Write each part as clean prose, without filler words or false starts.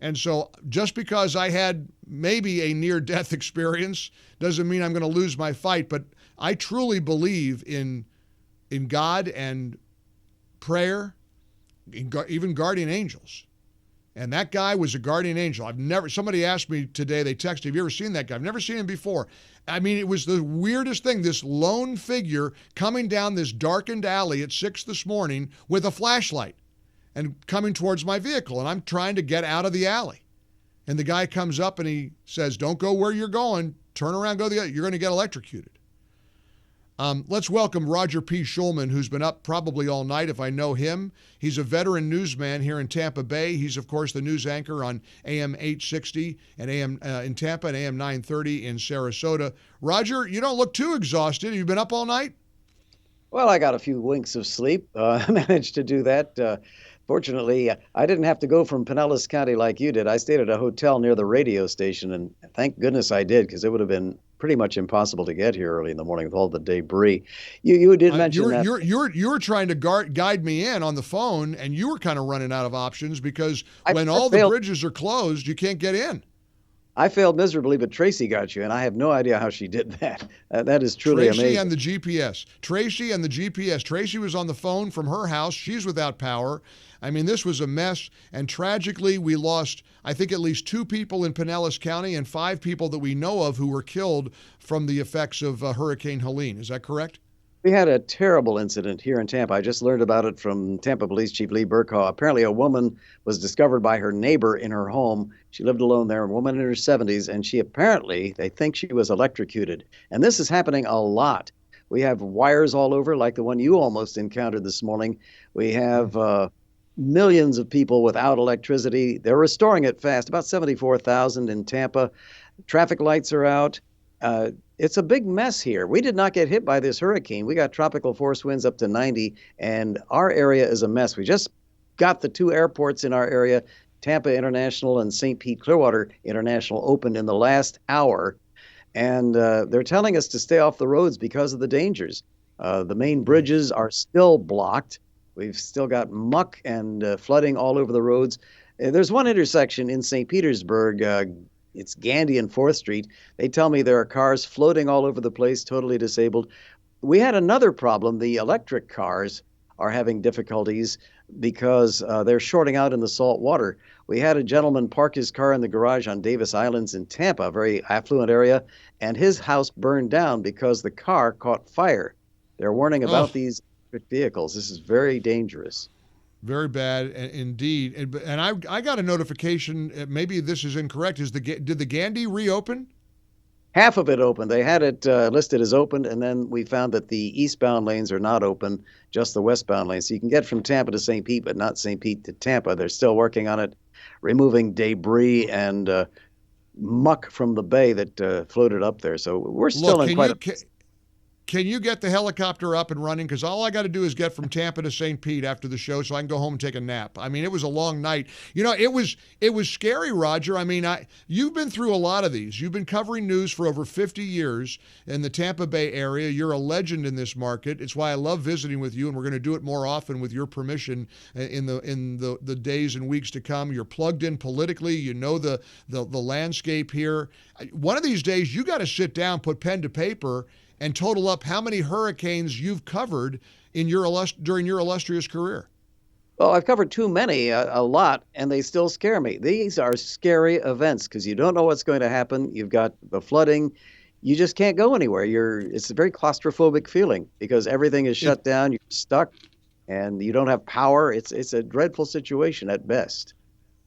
And so just because I had maybe a near-death experience doesn't mean I'm going to lose my fight. But I truly believe in God and prayer, even guardian angels. And that guy was a guardian angel. Somebody asked me today, they texted, have you ever seen that guy? I've never seen him before. I mean, it was the weirdest thing, this lone figure coming down this darkened alley at 6 this morning with a flashlight and coming towards my vehicle. And I'm trying to get out of the alley. And the guy comes up and he says, don't go where you're going. Turn around, go the other. You're going to get electrocuted. Let's welcome Roger P. Schulman, who's been up probably all night if I know him. He's a veteran newsman here in Tampa Bay. He's, of course, the news anchor on AM 860 and AM in Tampa and AM 930 in Sarasota. Roger, you don't look too exhausted. You've been up all night? Well, I got a few winks of sleep. I managed to do that. Fortunately, I didn't have to go from Pinellas County like you did. I stayed at a hotel near the radio station, and thank goodness I did, because it would have been pretty much impossible to get here early in the morning with all the debris. You did mention that. You were trying to guide me in on the phone, and you were kind of running out of options because when all the bridges are closed, you can't get in. I failed miserably, but Tracy got you, and I have no idea how she did that. That is truly amazing. Tracy and the GPS. Tracy was on the phone from her house. She's without power. I mean, this was a mess, and tragically, we lost, I think, at least 2 people in Pinellas County and 5 people that we know of who were killed from the effects of Hurricane Helene. Is that correct? We had a terrible incident here in Tampa. I just learned about it from Tampa Police Chief Lee Burkhaw. Apparently, a woman was discovered by her neighbor in her home. She lived alone there, a woman in her 70s, and they think she was electrocuted. And this is happening a lot. We have wires all over, like the one you almost encountered this morning. We have millions of people without electricity. They're restoring it fast, about 74,000 in Tampa. Traffic lights are out. It's a big mess here. We did not get hit by this hurricane. We got tropical force winds up to 90, and our area is a mess. We just got the 2 airports in our area, Tampa International and St. Pete Clearwater International, opened in the last hour. And they're telling us to stay off the roads because of the dangers. The main bridges are still blocked. We've still got muck and flooding all over the roads. There's one intersection in St. Petersburg, it's Gandy and 4th Street. They tell me there are cars floating all over the place, totally disabled. We had another problem. The electric cars are having difficulties because they're shorting out in the salt water. We had a gentleman park his car in the garage on Davis Islands in Tampa, a very affluent area, and his house burned down because the car caught fire. They're warning about these electric vehicles. This is very dangerous. Very bad indeed. And I got a notification, maybe this is incorrect, did the Gandy reopen? Half of it opened. They had it listed as open, and then we found that the eastbound lanes are not open, just the westbound lanes. So you can get from Tampa to St. Pete, but not St. Pete to Tampa. They're still working on it, removing debris and muck from the bay that floated up there. So we're still in quite a... Can you get the helicopter up and running? Because all I got to do is get from Tampa to St. Pete after the show so I can go home and take a nap. I mean, it was a long night. You know, it was scary, Roger. I mean, you've been through a lot of these. You've been covering news for over 50 years in the Tampa Bay area. You're a legend in this market. It's why I love visiting with you, and we're going to do it more often with your permission in the days and weeks to come. You're plugged in politically. You know the landscape here. One of these days, you got to sit down, put pen to paper, and total up how many hurricanes you've covered in during your illustrious career. Well, I've covered too many, a lot, and they still scare me. These are scary events because you don't know what's going to happen. You've got the flooding. You just can't go anywhere. It's a very claustrophobic feeling because everything is shut down. You're stuck, and you don't have power. It's a dreadful situation at best.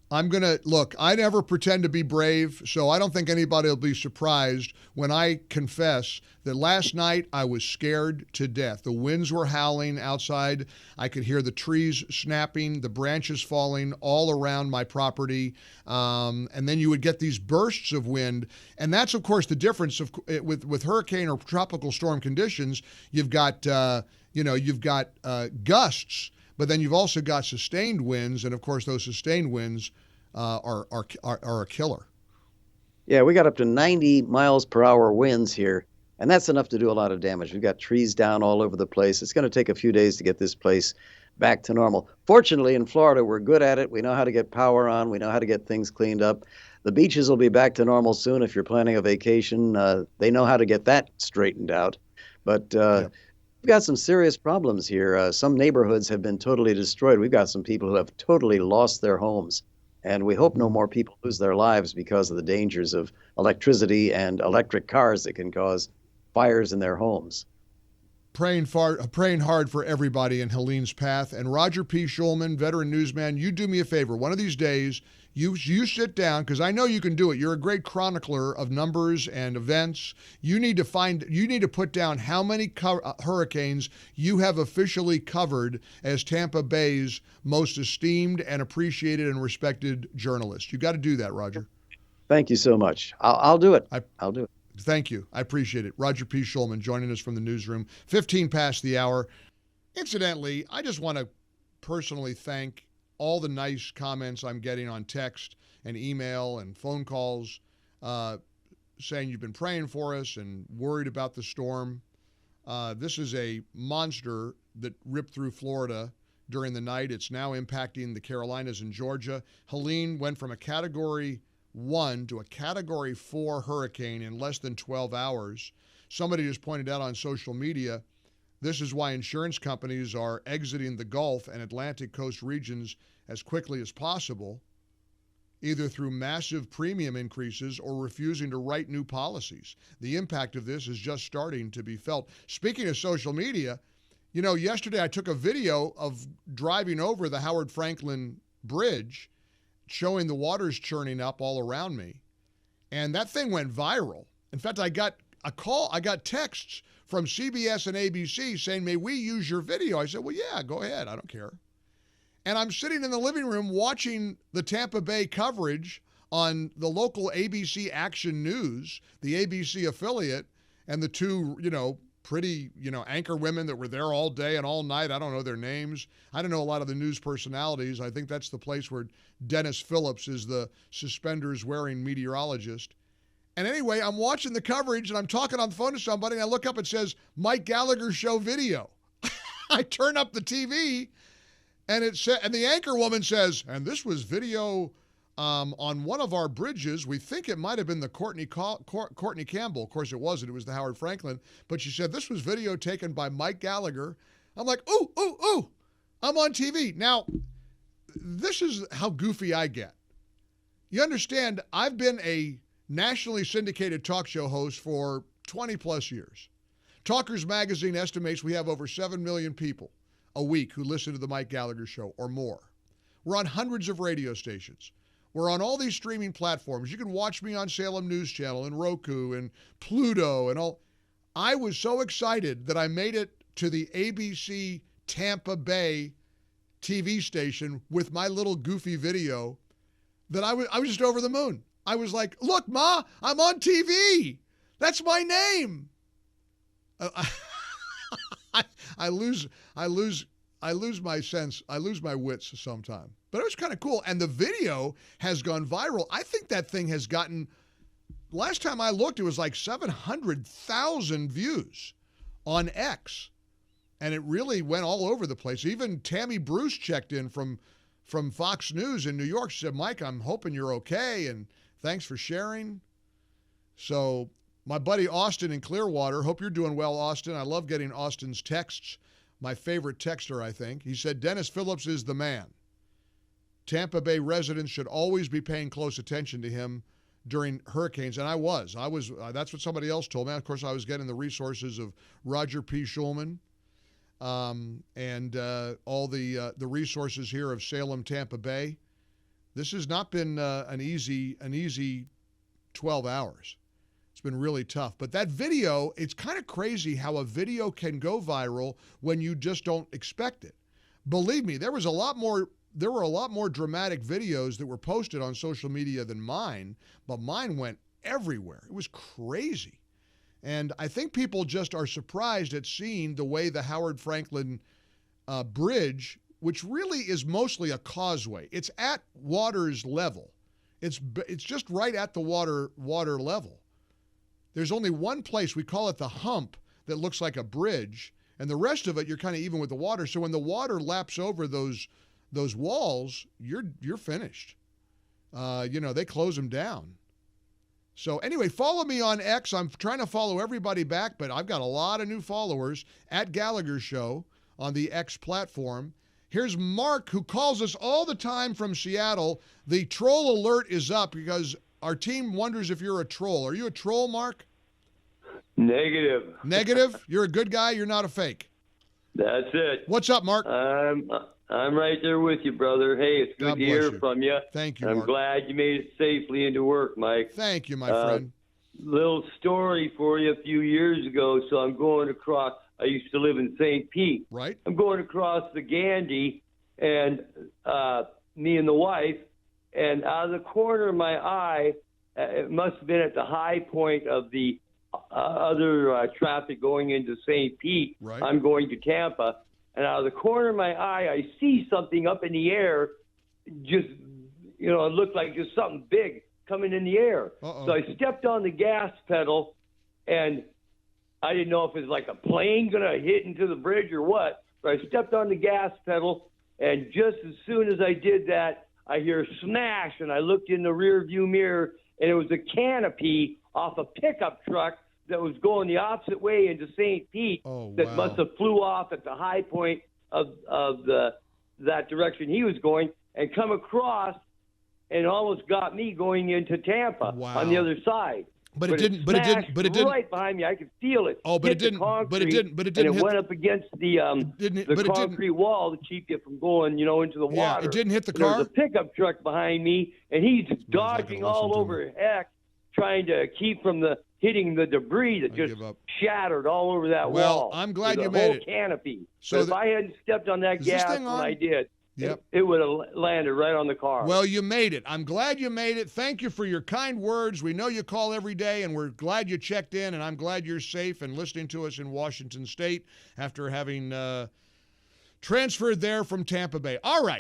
I never pretend to be brave, so I don't think anybody will be surprised when I confess that last night I was scared to death. The winds were howling outside. I could hear the trees snapping, the branches falling all around my property. And then you would get these bursts of wind. And that's, of course, the difference with hurricane or tropical storm conditions. You've got gusts. But then you've also got sustained winds, and of course those sustained winds are a killer. Yeah, we got up to 90 miles per hour winds here, and that's enough to do a lot of damage. We've got trees down all over the place. It's going to take a few days to get this place back to normal. Fortunately, in Florida, we're good at it. We know how to get power on. We know how to get things cleaned up. The beaches will be back to normal soon if you're planning a vacation. They know how to get that straightened out. But Yep. we've got some serious problems here. Some neighborhoods have been totally destroyed. We've got some people who have totally lost their homes. And we hope no more people lose their lives because of the dangers of electricity and electric cars that can cause fires in their homes. Praying hard for everybody in Helene's path. And Roger P. Schulman, veteran newsman, you do me a favor. One of these days, you sit down, because I know you can do it. You're a great chronicler of numbers and events. You need to put down how many hurricanes you have officially covered as Tampa Bay's most esteemed and appreciated and respected journalist. You got to do that, Roger. Thank you so much. I'll do it. I'll do it. Thank you. I appreciate it. Roger P. Schulman joining us from the newsroom, 15 past the hour. Incidentally, I just want to personally thank all the nice comments I'm getting on text and email and phone calls saying you've been praying for us and worried about the storm. This is a monster that ripped through Florida during the night. It's now impacting the Carolinas and Georgia. Helene went from a Category 1 to a Category 4 hurricane in less than 12 hours. Somebody just pointed out on social media, this is why insurance companies are exiting the Gulf and Atlantic coast regions as quickly as possible, either through massive premium increases or refusing to write new policies. The impact of this is just starting to be felt. Speaking of social media, yesterday I took a video of driving over the Howard Franklin Bridge, showing the waters churning up all around me. And that thing went viral. In fact, I got texts from CBS and ABC saying, may we use your video? I said, well, yeah, go ahead. I don't care. And I'm sitting in the living room watching the Tampa Bay coverage on the local ABC Action News, the ABC affiliate, and the two, pretty, anchor women that were there all day and all night. I don't know their names. I don't know a lot of the news personalities. I think that's the place where Dennis Phillips is the suspenders-wearing meteorologist. And anyway, I'm watching the coverage and I'm talking on the phone to somebody and I look up, it says, Mike Gallagher Show video. I turn up the TV and and the anchor woman says, and this was video on one of our bridges. We think it might have been the Courtney Campbell. Of course, it wasn't. It was the Howard Franklin. But she said this was video taken by Mike Gallagher. I'm like, ooh, ooh, ooh. I'm on TV. Now, this is how goofy I get. You understand, I've been a nationally syndicated talk show host for 20 plus years. Talkers Magazine estimates we have over 7 million people a week who listen to the Mike Gallagher Show or more. We're on hundreds of radio stations. We're on all these streaming platforms. You can watch me on Salem News Channel and Roku and Pluto and all. I was so excited that I made it to the ABC Tampa Bay TV station with my little goofy video that I was just over the moon. I was like, look, Ma, I'm on TV. That's my name. I lose my sense. I lose my wits sometime. But it was kind of cool. And the video has gone viral. I think that thing has gotten, last time I looked, it was like 700,000 views on X. And it really went all over the place. Even Tammy Bruce checked in from Fox News in New York. She said, Mike, I'm hoping you're okay, and thanks for sharing. So my buddy Austin in Clearwater, hope you're doing well, Austin. I love getting Austin's texts. My favorite texter, I think. He said, Dennis Phillips is the man. Tampa Bay residents should always be paying close attention to him during hurricanes. And I was. That's what somebody else told me. Of course, I was getting the resources of Roger P. Schulman and all the resources here of Salem, Tampa Bay. This has not been an easy 12 hours. It's been really tough. But that video, it's kind of crazy how a video can go viral when you just don't expect it. Believe me, there were a lot more dramatic videos that were posted on social media than mine, but mine went everywhere. It was crazy. And I think people just are surprised at seeing the way the Howard Franklin Bridge, which really is mostly a causeway. It's at water's level. It's just right at the water level. There's only one place, we call it the hump, that looks like a bridge, and the rest of it you're kind of even with the water. So when the water laps over those walls, you're finished. They close them down. So anyway, follow me on X. I'm trying to follow everybody back, but I've got a lot of new followers at Gallagher Show on the X platform. Here's Mark, who calls us all the time from Seattle. The troll alert is up because our team wonders if you're a troll. Are you a troll, Mark? Negative. Negative? You're a good guy. You're not a fake. That's it. What's up, Mark? I'm right there with you, brother. Hey, it's good God to hear bless you. from you. Thank you, I'm Mark. glad you made it safely into work, Mike. Thank you, my friend. Little story for you a few years ago. So I'm going across. I used to live in St. Pete. Right. I'm going across the Gandhi, and me and the wife, and out of the corner of my eye, it must have been at the high point of the other traffic going into St. Pete. Right. I'm going to Tampa, and out of the corner of my eye, I see something up in the air. Just, it looked like just something big coming in the air. Uh-oh. So I stepped on the gas pedal, and I didn't know if it was like a plane going to hit into the bridge or what. But I stepped on the gas pedal, and just as soon as I did that, I hear a smash, and I looked in the rear view mirror, and it was a canopy off a pickup truck that was going the opposite way into St. Pete. Oh, that wow. must have flew off at the high point of that direction he was going and come across and almost got me going into Tampa Wow. on the other side. But it didn't right behind me. I could feel it. Oh, but it hit the didn't. concrete, But it didn't. And it went up against the concrete wall to keep you from going, into the Yeah, water. it didn't hit the And there car? was a pickup truck behind me, and he's not dodging gonna all listen to over heck, trying to keep from hitting the debris that just give up. shattered all over that Well, wall. I'm glad There's you a made whole it. canopy. So But if I hadn't stepped on that Is this gas thing when on? I did, Yep. it would have landed right on the car. Well, you made it. I'm glad you made it. Thank you for your kind words. We know you call every day, and we're glad you checked in, and I'm glad you're safe and listening to us in Washington State after having transferred there from Tampa Bay. All right.